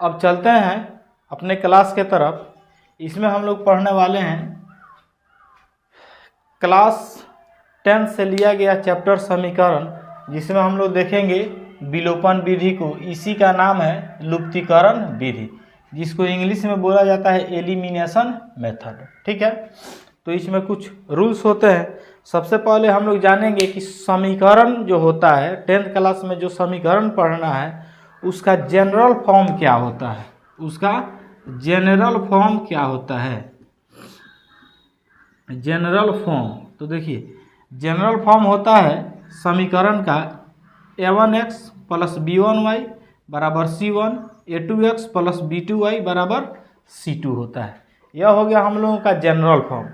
अब चलते हैं अपने क्लास के तरफ। इसमें हम लोग पढ़ने वाले हैं क्लास 10 से लिया गया चैप्टर समीकरण, जिसमें हम लोग देखेंगे विलोपन विधि को। इसी का नाम है लुप्तीकरण विधि, जिसको इंग्लिश में बोला जाता है एलिमिनेशन मेथड। ठीक है, तो इसमें कुछ रूल्स होते हैं। सबसे पहले हम लोग जानेंगे कि समीकरण जो होता है 10th क्लास में जो समीकरण पढ़ना है उसका जनरल फॉर्म क्या होता है। उसका जनरल फॉर्म क्या होता है, जनरल फॉर्म। तो देखिए जनरल फॉर्म होता है समीकरण का a1x प्लस b1y बराबर c1, a2x प्लस b2y बराबर c2 होता है। यह हो गया हम लोगों का जनरल फॉर्म।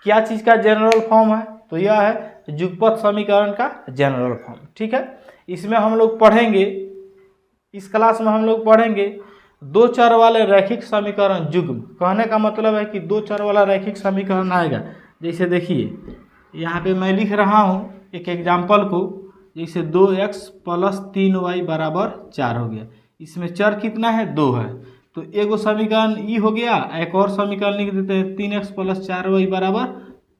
क्या चीज़ का जनरल फॉर्म है, तो यह है युगपत समीकरण का जनरल फॉर्म। ठीक है, इसमें हम लोग पढ़ेंगे, इस क्लास में हम लोग पढ़ेंगे दो चर वाले रैखिक समीकरण युग्म। कहने का मतलब है कि दो चर वाला रैखिक समीकरण आएगा। जैसे देखिए यहाँ पे मैं लिख रहा हूँ एक एग्जाम्पल को, जैसे 2x प्लस 3y बराबर 4 हो गया। इसमें चर कितना है, 2 है, तो एगो समीकरण ई हो गया। एक और समीकरण लिख देते हैं 3x प्लस 4y बराबर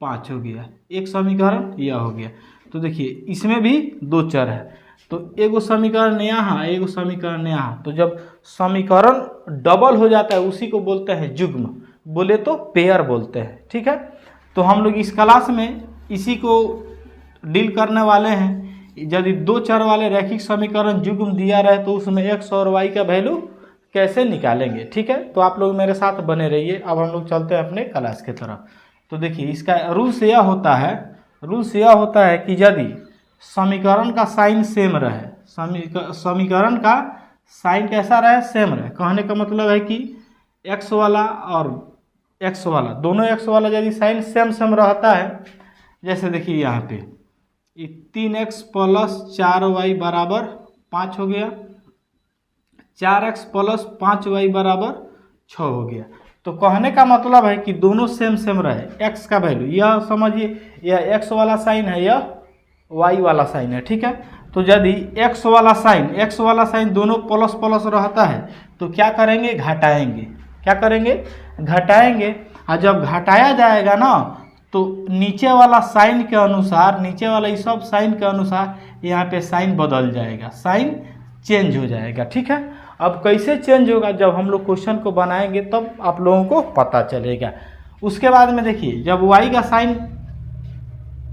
5 हो गया। एक समीकरण यह हो गया। तो देखिए इसमें भी दो चर है, तो एगो समीकरण यहाँ, एगो समीकरण यहाँ। तो जब समीकरण डबल हो जाता है उसी को बोलते हैं युग्म, बोले तो पेयर बोलते हैं। ठीक है, तो हम लोग इस क्लास में इसी को डील करने वाले हैं। यदि दो चर वाले रैखिक समीकरण युग्म दिया रहे तो उसमें x और y का वैल्यू कैसे निकालेंगे। ठीक है, तो आप लोग मेरे साथ बने रहिए। अब हम लोग चलते हैं अपने क्लास की तरफ। तो देखिए इसका रूल्स यह होता है, रूल्स यह होता है कि यदि समीकरण का साइन सेम रहे, समीकरण का साइन कैसा रहे, सेम रहे। कहने का मतलब है कि x वाला और x वाला, दोनों x वाला यदि साइन सेम सेम रहता है, जैसे देखिए यहाँ पे 3x प्लस 4y बराबर 5 हो गया, 4x प्लस 5y बराबर 6 हो गया। तो कहने का मतलब है कि दोनों सेम सेम रहे। x का वैल्यू यह समझिए, यह x वाला साइन है, यह y वाला साइन है। ठीक है, तो यदि x वाला साइन दोनों प्लस प्लस रहता है तो क्या करेंगे, घटाएंगे। क्या करेंगे, घटाएंगे। और जब घटाया जाएगा ना तो नीचे वाला साइन के अनुसार, नीचे वाला इस सब साइन के अनुसार यहाँ पे साइन बदल जाएगा, साइन चेंज हो जाएगा। ठीक है, अब कैसे चेंज होगा, जब हम लोग क्वेश्चन को बनाएंगे तब आप लोगों को पता चलेगा। उसके बाद में देखिए जब y का साइन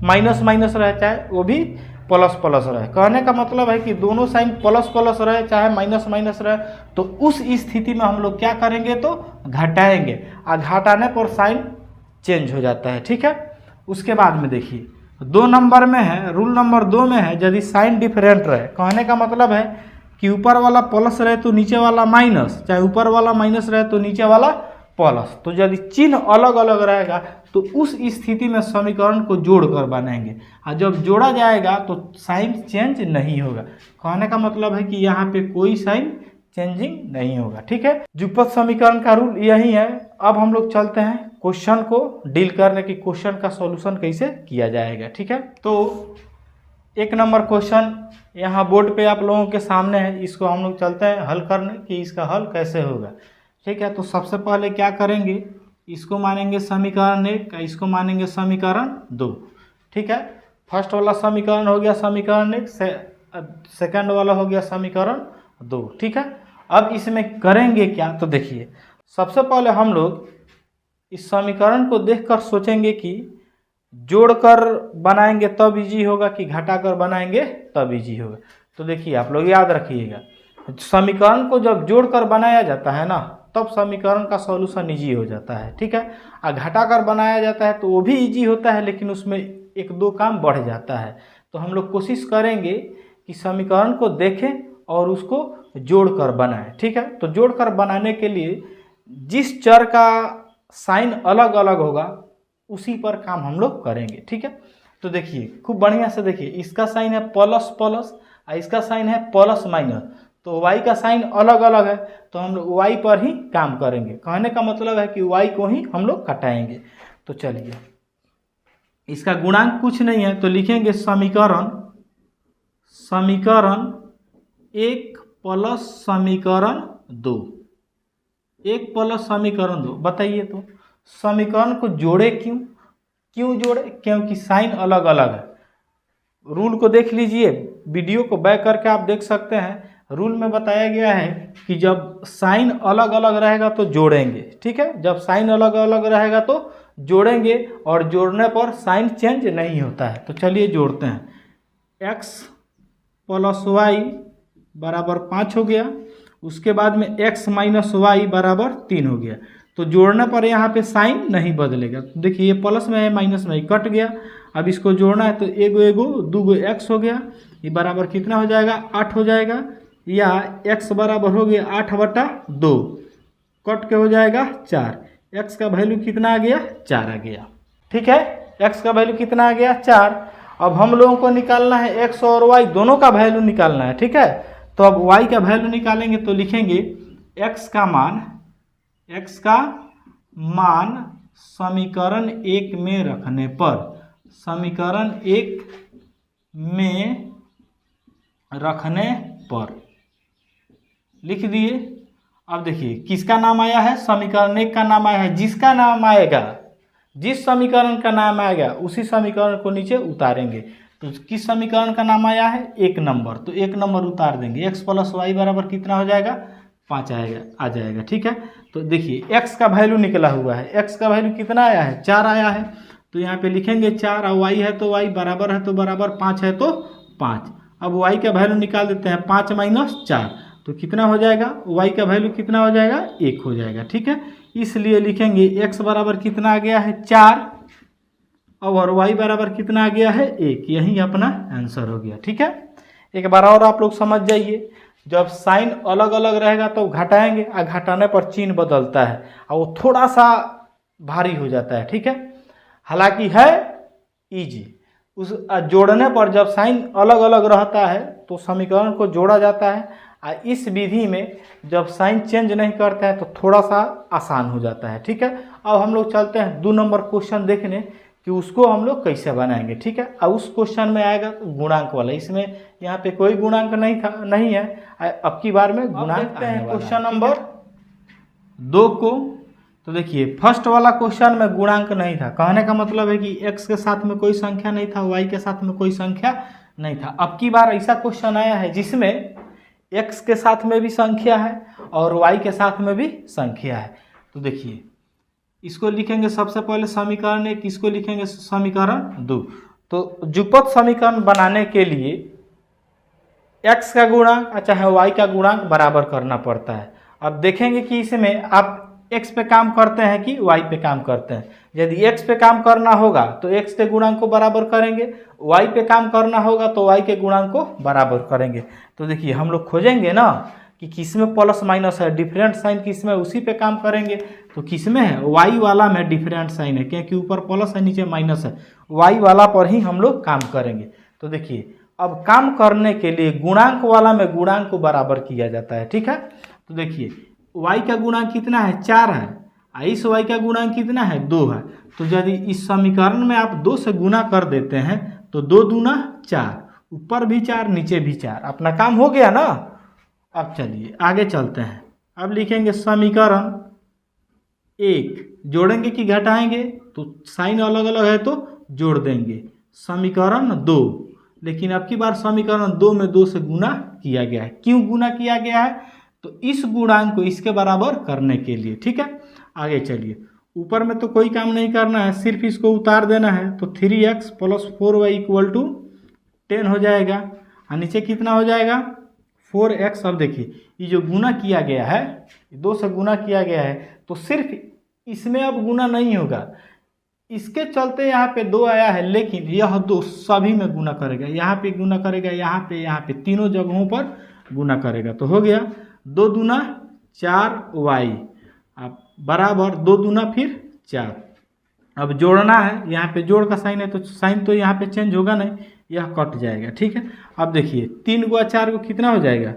माइनस माइनस रहे चाहे वो भी प्लस प्लस रहे, कहने का मतलब है कि दोनों साइन प्लस प्लस रहे चाहे माइनस माइनस रहे, तो उस स्थिति में हम लोग क्या करेंगे, तो घटाएंगे। और घटाने पर साइन चेंज हो जाता है। ठीक है, उसके बाद में देखिए 2 नंबर में है, रूल नंबर 2 में है, यदि साइन डिफरेंट रहे, कहने का मतलब है कि ऊपर वाला प्लस रहे तो नीचे वाला माइनस, चाहे ऊपर वाला माइनस रहे तो नीचे वाला प्लस। तो यदि चिन्ह अलग अलग रहेगा तो उस स्थिति में समीकरण को जोड़कर बनाएंगे, और जब जोड़ा जाएगा तो साइन चेंज नहीं होगा। कहने का मतलब है कि यहाँ पे कोई साइन चेंजिंग नहीं होगा। ठीक है, युगपत समीकरण का रूल यही है। अब हम लोग चलते हैं क्वेश्चन को डील करने की, क्वेश्चन का सॉल्यूशन कैसे किया जाएगा। ठीक है, तो 1 नंबर क्वेश्चन यहाँ बोर्ड पे आप लोगों के सामने है, इसको हम लोग चलते हैं हल करने कि इसका हल कैसे होगा। ठीक है, तो सबसे पहले क्या करेंगे, इसको मानेंगे समीकरण 1, इसको मानेंगे समीकरण 2। ठीक है, फर्स्ट वाला समीकरण हो गया समीकरण 1, सेकंड वाला हो गया समीकरण 2। ठीक है, अब इसमें करेंगे क्या, तो देखिए सबसे पहले हम लोग इस समीकरण को देखकर सोचेंगे कि जोड़कर बनाएंगे तब इजी होगा कि घटाकर बनाएंगे तब इजी होगा। तो देखिए आप लोग याद रखिएगा, समीकरण को जब जोड़कर बनाया जाता है ना तब समीकरण का सॉल्यूशन इजी हो जाता है। ठीक है, और घटाकर बनाया जाता है तो वो भी इजी होता है, लेकिन उसमें 1-2 काम बढ़ जाता है। तो हम लोग कोशिश करेंगे कि समीकरण को देखें और उसको जोड़कर बनाएं। ठीक है, तो जोड़कर बनाने के लिए जिस चर का साइन अलग अलग होगा उसी पर काम हम लोग करेंगे। ठीक है, तो देखिए खूब बढ़िया से देखिए, इसका साइन है प्लस प्लस और इसका साइन है प्लस माइनस, तो y का साइन अलग अलग है तो हम लोग y पर ही काम करेंगे। कहने का मतलब है कि y को ही हम लोग घटाएंगे। तो चलिए इसका गुणांक कुछ नहीं है तो लिखेंगे समीकरण 1 प्लस समीकरण 2। 1 प्लस समीकरण 2, बताइए तो समीकरण को जोड़े क्यों जोड़े? क्योंकि साइन अलग अलग है। रूल को देख लीजिए, वीडियो को बैक करके आप देख सकते हैं। रूल में बताया गया है कि जब साइन अलग अलग रहेगा तो जोड़ेंगे, ठीक है। जब साइन अलग अलग रहेगा तो जोड़ेंगे, और जोड़ने पर साइन चेंज नहीं होता है। तो चलिए जोड़ते हैं। x प्लस वाई बराबर 5 हो गया, उसके बाद में x माइनस वाई बराबर 3 हो गया। तो जोड़ने पर यहाँ पे साइन नहीं बदलेगा। तो देखिए ये प्लस में है, माइनस में कट गया। अब इसको जोड़ना है तो एगो दूगो x हो गया, ये बराबर कितना हो जाएगा? 8 हो जाएगा। या x बराबर हो गया 8/2, कट के हो जाएगा 4। x का वैल्यू कितना आ गया? 4 आ गया, ठीक है। x का वैल्यू कितना आ गया? 4। अब हम लोगों को निकालना है x और y दोनों का वैल्यू निकालना है, ठीक है। तो अब y का वैल्यू निकालेंगे तो लिखेंगे x का मान समीकरण 1 में रखने पर, समीकरण 1 में रखने पर लिख दिए। अब देखिए किसका नाम आया है? समीकरण 1 का नाम आया है। जिसका नाम आएगा, जिस समीकरण का नाम आएगा उसी समीकरण को नीचे उतारेंगे। तो किस समीकरण का नाम आया है? 1 नंबर, तो 1 नंबर उतार देंगे। x प्लस वाई बराबर कितना हो जाएगा? 5 आ जाएगा, ठीक है। तो देखिए x का वैल्यू निकला हुआ है। x का वैल्यू कितना आया है? 4 आया है। तो यहाँ पे लिखेंगे 4, और y है तो y, बराबर है तो बराबर, 5 है तो 5। अब y का वैल्यू निकाल देते हैं, 5 माइनस 4 तो कितना हो जाएगा? y का वैल्यू कितना हो जाएगा? 1 हो जाएगा, ठीक है। इसलिए लिखेंगे x बराबर कितना आ गया है? 4, और y बराबर कितना आ गया है? 1। यही अपना आंसर हो गया, ठीक है। एक बार और आप लोग समझ जाइए, जब साइन अलग अलग रहेगा तो घटाएंगे, और घटाने पर चिन्ह बदलता है और वो थोड़ा सा भारी हो जाता है, ठीक है। हालांकि है इजी। उस जोड़ने पर जब साइन अलग अलग रहता है तो समीकरण को जोड़ा जाता है, और इस विधि में जब साइन चेंज नहीं करता है तो थोड़ा सा आसान हो जाता है, ठीक है। अब हम लोग चलते हैं 2 नंबर क्वेश्चन देखने कि उसको हम लोग कैसे बनाएंगे, ठीक है। और उस क्वेश्चन में आएगा गुणांक वाला, इसमें यहाँ पे कोई गुणांक नहीं है। अब की बार में गुणांक देखते हैं क्वेश्चन नंबर 2 को। तो देखिए फर्स्ट वाला क्वेश्चन में गुणांक नहीं था, कहने का मतलब है कि x के साथ में कोई संख्या नहीं था, y के साथ में कोई संख्या नहीं था। अब की बार ऐसा क्वेश्चन आया है जिसमें x के साथ में भी संख्या है और y के साथ में भी संख्या है। तो देखिए इसको लिखेंगे सबसे पहले समीकरण 1, इसको लिखेंगे समीकरण 2। तो जुगपद समीकरण बनाने के लिए x का गुणांक चाहे y का गुणांक बराबर करना पड़ता है। अब देखेंगे कि इसमें आप x पे काम करते हैं कि y पे काम करते हैं। यदि x पे काम करना होगा तो x के गुणांक को बराबर करेंगे, y पे काम करना होगा तो y के गुणांक को बराबर करेंगे। तो देखिए हम लोग खोजेंगे ना कि किसमें प्लस माइनस है, डिफरेंट साइन किसमें, उसी पे काम करेंगे। तो किसमें है? y वाला में डिफरेंट साइन है, क्योंकि ऊपर प्लस है नीचे माइनस है, y वाला पर ही हम लोग काम करेंगे। तो देखिए अब काम करने के लिए गुणांक वाला में गुणांक को बराबर किया जाता है, ठीक है। तो देखिए y का गुणांक कितना है? 4 है, और इस y का गुणांक कितना है? 2 है। तो यदि इस समीकरण में आप 2 से गुना कर देते हैं तो 2 दूना 4, ऊपर भी 4 नीचे भी 4, अपना काम हो गया ना। अब चलिए आगे चलते हैं। अब लिखेंगे समीकरण 1, जोड़ेंगे कि घटाएंगे? तो साइन अलग अलग है तो जोड़ देंगे। समीकरण 2, लेकिन अब की बार समीकरण 2 में 2 से गुना किया गया है। क्यों गुना किया गया है? तो इस गुणांक को इसके बराबर करने के लिए, ठीक है। आगे चलिए, ऊपर में तो कोई काम नहीं करना है, सिर्फ इसको उतार देना है। तो 3x plus 4y equal to 10 हो जाएगा, और नीचे कितना हो जाएगा? 4x। अब देखिए ये जो गुना किया गया है, 2 से गुना किया गया है, तो सिर्फ इसमें अब गुना नहीं होगा, इसके चलते यहाँ पे 2 आया है, लेकिन यह 2 सभी में गुना करेगा। यहाँ पे गुना करेगा, यहाँ पे तीनों जगहों पर गुना करेगा। तो हो गया 2 दूना 4y, अब बराबर 2 दूना फिर 4। अब जोड़ना है, यहाँ पे जोड़ का साइन है तो साइन तो यहाँ पे चेंज होगा नहीं, यह कट जाएगा, ठीक है। अब देखिए 3 गुआ 4 को कितना हो जाएगा?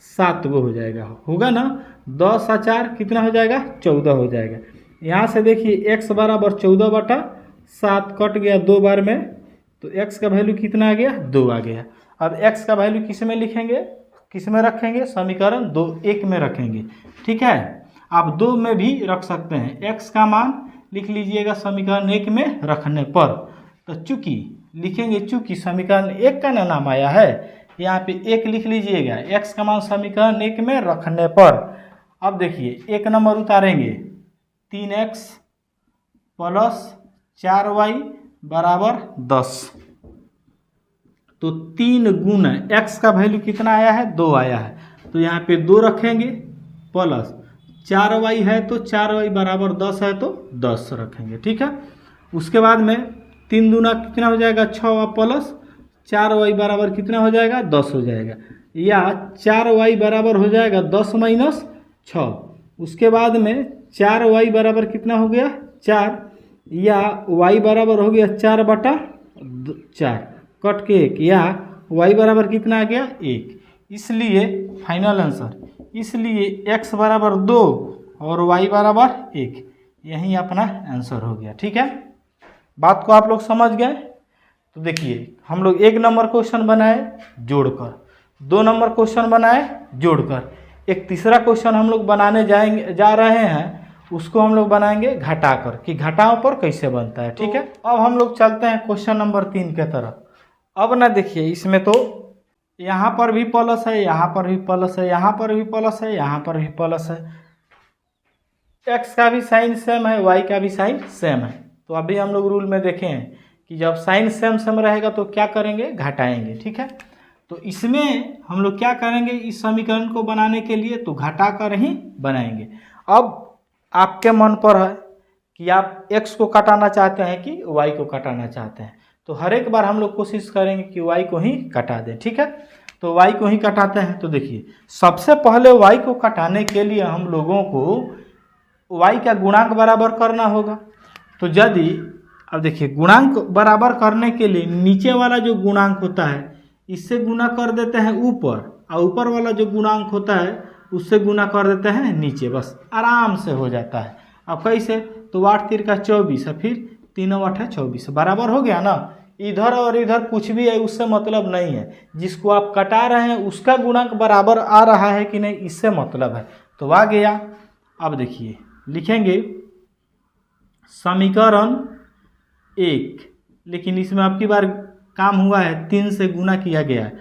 7 गो हो जाएगा, होगा ना। 10 और 4 कितना हो जाएगा? 14 हो जाएगा। यहाँ से देखिए x बराबर 14/7 कट गया 2 बार में, तो x का वैल्यू कितना आ गया? 2 आ गया। अब x का वैल्यू किस में लिखेंगे, किस में रखेंगे? समीकरण 2 1 में रखेंगे, ठीक है। आप 2 में भी रख सकते हैं। x का मान लिख लीजिएगा समीकरण 1 में रखने पर। तो चूंकि लिखेंगे, चूंकि समीकरण 1 का नाम आया है, यहाँ पे 1 लिख लीजिएगा, x का मान समीकरण 1 में रखने पर। अब देखिए 1 नंबर उतारेंगे, 3x प्लस 4y बराबर 10। तो 3 गुना x का वैल्यू कितना आया है, 2 आया है, तो यहाँ पे 2 रखेंगे, प्लस 4y है तो 4y बराबर 10 है तो 10 रखेंगे, ठीक है। उसके बाद में 3 दूना कितना हो जाएगा, 6 प्लस 4y बराबर कितना हो जाएगा, 10 हो जाएगा, या 4y बराबर हो जाएगा 10 माइनस 6। उसके बाद में 4y बराबर कितना हो गया, 4, या y बराबर हो गया 4/4, कट के 1, या y बराबर कितना आ गया, 1। इसलिए फाइनल आंसर, इसलिए x बराबर 2 और y बराबर 1, यही अपना आंसर हो गया, ठीक है। बात को आप लोग समझ गए। तो देखिए हम लोग 1 नंबर क्वेश्चन बनाए जोड़कर, 2 नंबर क्वेश्चन बनाए जोड़कर, एक तीसरा क्वेश्चन हम लोग बनाने जा रहे हैं, उसको हम लोग बनाएंगे घटाकर, कि घटाओं पर कैसे बनता है, ठीक है। अब हम लोग चलते हैं क्वेश्चन नंबर 3 के तरफ। अब ना देखिए इसमें तो यहाँ पर भी प्लस है, यहाँ पर भी प्लस है, यहाँ पर भी प्लस है, यहाँ पर भी प्लस है, x का भी साइन सेम है, y का भी साइन सेम है। तो अभी हम लोग रूल में देखे हैं कि जब साइन सेम सेम रहेगा तो क्या करेंगे, घटाएंगे, ठीक है। तो इसमें हम लोग क्या करेंगे, इस समीकरण को बनाने के लिए तो घटा कर ही बनाएंगे। अब आपके मन पर है कि आप x को कटाना चाहते हैं कि y को कटाना चाहते हैं, तो हर एक बार हम लोग कोशिश करेंगे कि y को ही कटा दें, ठीक है। तो y को ही कटाते हैं। तो देखिए सबसे पहले y को कटाने के लिए हम लोगों को y का गुणांक बराबर करना होगा। तो यदि अब देखिए गुणांक बराबर करने के लिए नीचे वाला जो गुणांक होता है इससे गुना कर देते हैं ऊपर, और ऊपर वाला जो गुणांक होता है उससे गुना कर देते हैं नीचे, बस आराम से हो जाता है। अब कैसे, तो 8 3 का 24 है, फिर 3 8 24, बराबर हो गया ना। इधर और इधर कुछ भी है उससे मतलब नहीं है, जिसको आप कटा रहे हैं उसका गुणांक बराबर आ रहा है कि नहीं, इससे मतलब है। तो आ गया। अब देखिए लिखेंगे समीकरण 1, लेकिन इसमें आपकी बार काम हुआ है 3 से गुना किया गया है,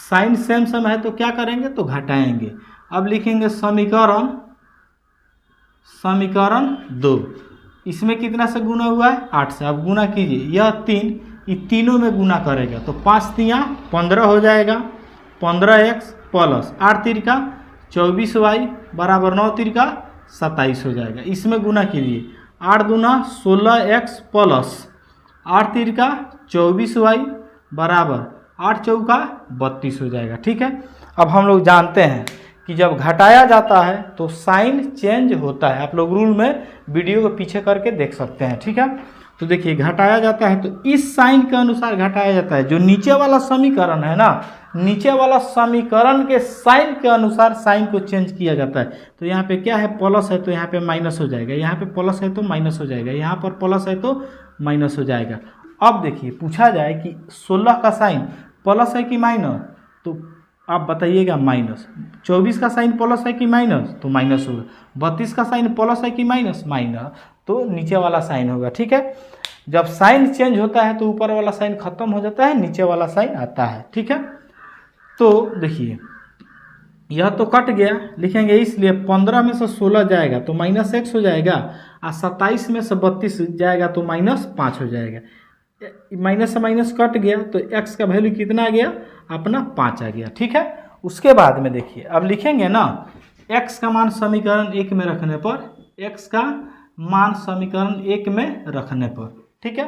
साइन सेम सेम है तो क्या करेंगे, तो घटाएंगे। अब लिखेंगे समीकरण 2, इसमें कितना से गुना हुआ है, 8 से। अब गुना कीजिए, यह 3 ये तीनों में गुना करेगा तो 5 3 15 हो जाएगा, 15x प्लस 8 3 का 24y बराबर 9 3 का 27 हो जाएगा। इसमें गुना कीजिए, 8 दूना 16x प्लस 8 3 का 24y बराबर 8 चौका 32 हो जाएगा, ठीक है। अब हम लोग जानते हैं कि जब घटाया जाता है तो साइन चेंज होता है, आप लोग रूल में वीडियो को पीछे करके देख सकते हैं, ठीक है। तो देखिए घटाया जाता है तो इस साइन के अनुसार घटाया जाता है। जो नीचे वाला समीकरण है ना, नीचे वाला समीकरण के साइन के अनुसार साइन को चेंज किया जाता है। तो यहाँ पे क्या है, प्लस है तो यहाँ पे माइनस हो जाएगा, यहाँ पे प्लस है तो माइनस हो जाएगा, यहाँ पर प्लस है तो माइनस हो जाएगा। अब देखिए पूछा जाए कि 16 का साइन प्लस है कि माइनस, तो आप बताइएगा माइनस। 24 का साइन प्लस है कि माइनस, तो माइनस होगा। 32 का साइन प्लस है कि माइनस, माइनस, तो नीचे वाला साइन होगा, ठीक है। जब साइन चेंज होता है तो ऊपर वाला साइन खत्म हो जाता है, नीचे वाला साइन आता है, ठीक है। तो देखिए यह तो कट गया, लिखेंगे इसलिए 15 में से 16 जाएगा तो -x हो जाएगा, और 27 में से 32 जाएगा तो -5 हो जाएगा। माइनस से माइनस कट गया तो x का वैल्यू कितना आ गया, अपना 5 आ गया, ठीक है। उसके बाद में देखिए अब लिखेंगे ना, x का मान समीकरण 1 में रखने पर, x का मान समीकरण 1 में रखने पर, ठीक है।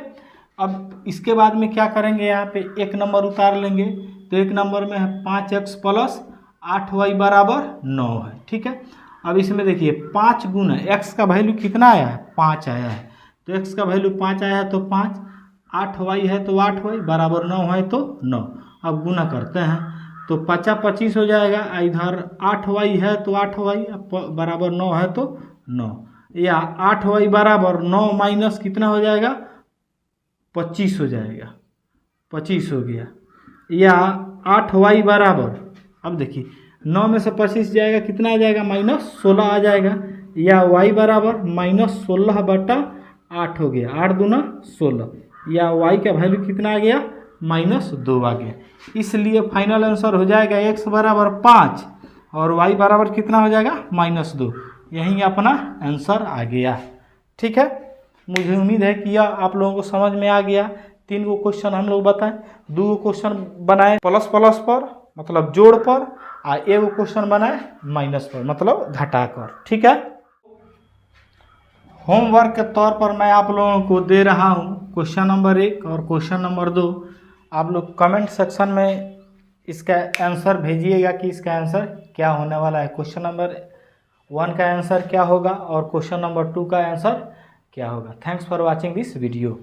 अब इसके बाद में क्या करेंगे, यहाँ पे 1 नंबर उतार लेंगे, तो 1 नंबर में है 5x प्लस 8y बराबर 9 है, ठीक है। अब इसमें देखिए 5 गुना x का वैल्यू कितना आया है, 5 आया है, तो x का वैल्यू 5 आया है तो 5, 8y है तो 8y बराबर 9 है तो 9। अब गुना करते हैं तो 5 25 हो जाएगा, इधर 8y है तो 8y बराबर 9 है तो 9, या 8y बराबर 9 माइनस कितना हो जाएगा, 25 हो जाएगा, 25 हो गया, या 8y बराबर, अब देखिए 9 में से 25 जाएगा कितना आ जाएगा, -16 आ जाएगा, या y बराबर -16/8 हो गया, 8 दूना 16, या y का वैल्यू कितना आ गया -2 आ गया। इसलिए फाइनल आंसर हो जाएगा x बराबर 5 और y बराबर कितना हो जाएगा -2। यही अपना आंसर आ गया। ठीक है, मुझे उम्मीद है कि यह आप लोगों को समझ में आ गया। 3 गो क्वेश्चन हम लोग बताएं, 2 गो क्वेश्चन बनाए प्लस प्लस पर मतलब जोड़ पर, और 1 गो क्वेश्चन बनाए माइनस पर मतलब घटा कर। ठीक है, होमवर्क के तौर पर मैं आप लोगों को दे रहा हूँ क्वेश्चन नंबर 1 और क्वेश्चन नंबर 2। आप लोग कमेंट सेक्शन में इसका आंसर भेजिएगा कि इसका आंसर क्या होने वाला है। क्वेश्चन नंबर 1 का आंसर क्या होगा और क्वेश्चन नंबर 2 का आंसर क्या होगा। Thanks for watching this video.